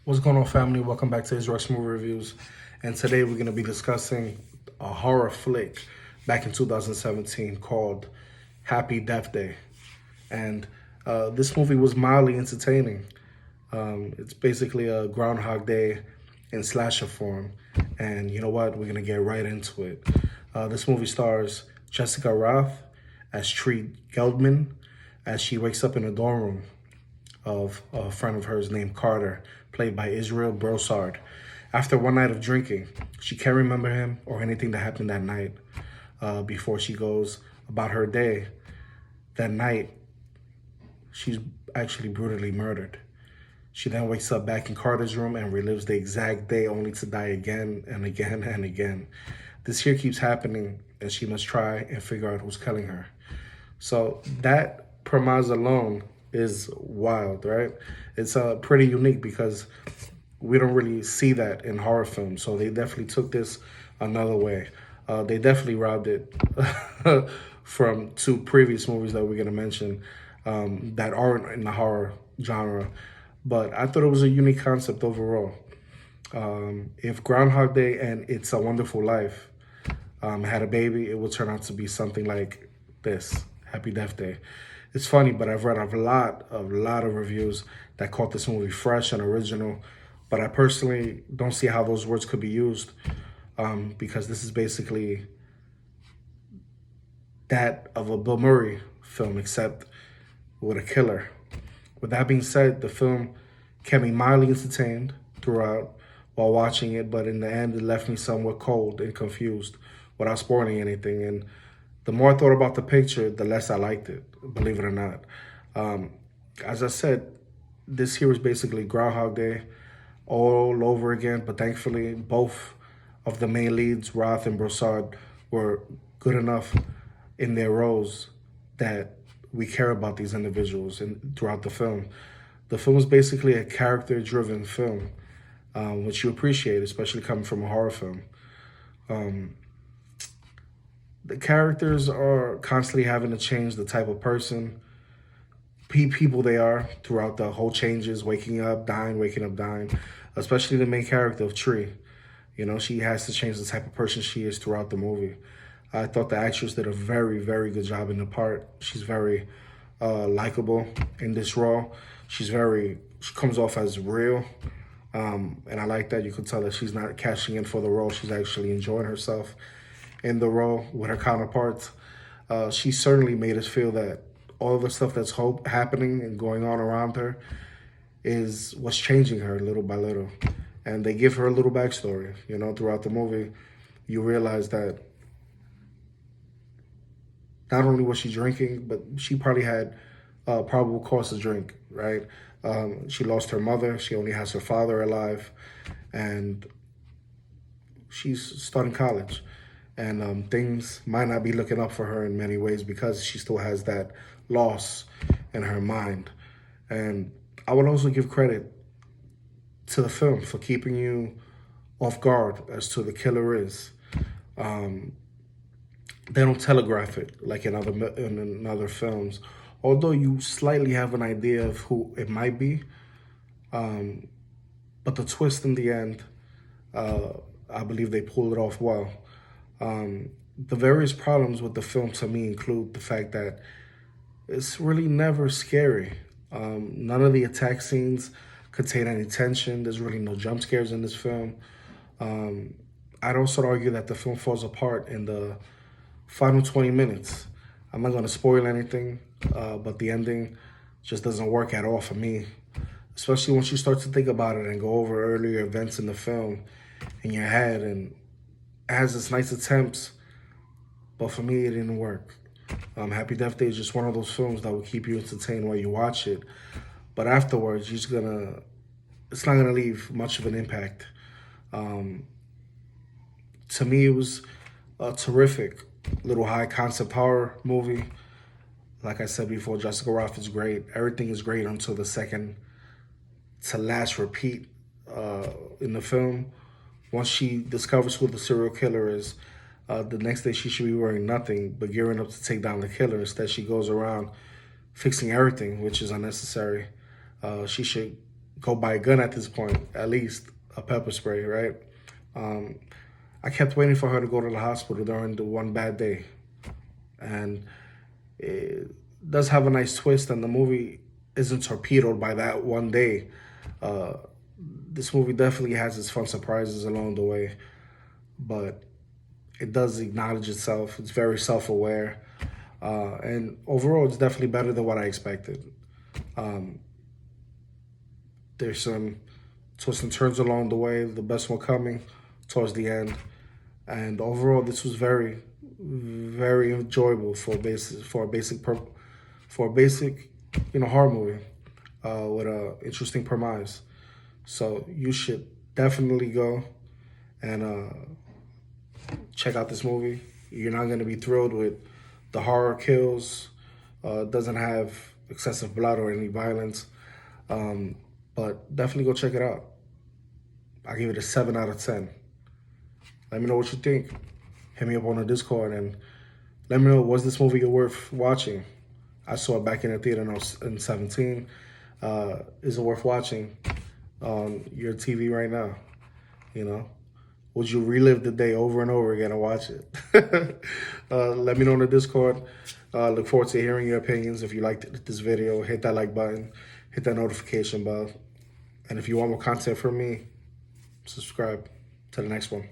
What's going on, family? Welcome back to Israel's Movie Reviews. And today we're going to be discussing a horror flick back in 2017 called Happy Death Day. And this movie was mildly entertaining. It's basically a Groundhog Day in slasher form. And you know what? We're going to get right into it. This movie stars Jessica Rothe as Tree Gelbman as she wakes up in a dorm room of a friend of hers named Carter, played by Broussard. After one night of drinking, she can't remember him or anything that happened that night before she goes about her day. That night, she's actually brutally murdered. She then wakes up back in Carter's room and relives the exact day only to die again and again and again. This here keeps happening and she must try and figure out who's killing her. So that premise alone is wild, right? It's pretty unique because we don't really see that in horror films. So they definitely took this another way. They definitely robbed it from two previous movies that we're going to mention that aren't in the horror genre. But I thought it was a unique concept overall. If Groundhog Day and It's a Wonderful Life had a baby, it would turn out to be something like this, Happy Death Day. It's funny, but I've read a lot of reviews that called this movie fresh and original, but I personally don't see how those words could be used because this is basically that of a Bill Murray film, except with a killer. With that being said, the film kept me mildly entertained throughout while watching it, but in the end, it left me somewhat cold and confused without spoiling anything. And the more I thought about the picture, the less I liked it, believe it or not. As I said, this here was basically Groundhog Day all over again, but thankfully both of the main leads, Rothe and Broussard, were good enough in their roles that we care about these individuals and throughout the film. The film is basically a character-driven film, which you appreciate, especially coming from a horror film. The characters are constantly having to change the type of person, people they are throughout the whole changes, waking up, dying, especially the main character of Tree. You know, she has to change the type of person she is throughout the movie. I thought the actress did a very, very good job in the part. She's very likable in this role. She comes off as real. And I like that. You could tell that she's not cashing in for the role. She's actually enjoying herself in the role with her counterparts. She certainly made us feel that all the stuff that's happening and going on around her is what's changing her little by little. And they give her a little backstory. You know, throughout the movie, you realize that not only was she drinking, but she probably had probable cause to drink, right? She lost her mother. She only has her father alive. And she's starting college. And things might not be looking up for her in many ways because she still has that loss in her mind. And I would also give credit to the film for keeping you off guard as to who the killer is. They don't telegraph it like in other films, although you slightly have an idea of who it might be. But the twist in the end, I believe they pulled it off well. The various problems with the film to me include the fact that it's really never scary. None of the attack scenes contain any tension. There's really no jump scares in this film. I'd also argue that the film falls apart in the final 20 minutes. I'm not going to spoil anything, but the ending just doesn't work at all for me, especially once you start to think about it and go over earlier events in the film in your head, and it has its nice attempts, but for me, it didn't work. Happy Death Day is just one of those films that will keep you entertained while you watch it, but afterwards, it's not gonna leave much of an impact. To me, it was a terrific little high concept horror movie. Like I said before, Jessica Rothe is great. Everything is great until the second to last repeat in the film. Once she discovers who the serial killer is, the next day she should be wearing nothing but gearing up to take down the killer. Instead, she goes around fixing everything, which is unnecessary. She should go buy a gun at this point, at least a pepper spray, right? I kept waiting for her to go to the hospital during the one bad day. And it does have a nice twist, and the movie isn't torpedoed by that one day. This movie definitely has its fun surprises along the way, but it does acknowledge itself. It's very self-aware. And overall, it's definitely better than what I expected. There's some twists and turns along the way, the best one coming towards the end. And overall, this was very, very enjoyable for a basic, horror movie with a interesting premise. So you should definitely go and check out this movie. You're not going to be thrilled with the horror kills. Doesn't have excessive blood or any violence. But definitely go check it out. I give it a 7 out of 10. Let me know what you think. Hit me up on the Discord and let me know, was this movie worth watching? I saw it back in the theater in 2017. Is it worth watching on your TV right now? You know? Would you relive the day over and over again and watch it? Let me know on the Discord. Look forward to hearing your opinions. If you liked this video, hit that like button, hit that notification bell. And if you want more content from me, subscribe to the next one.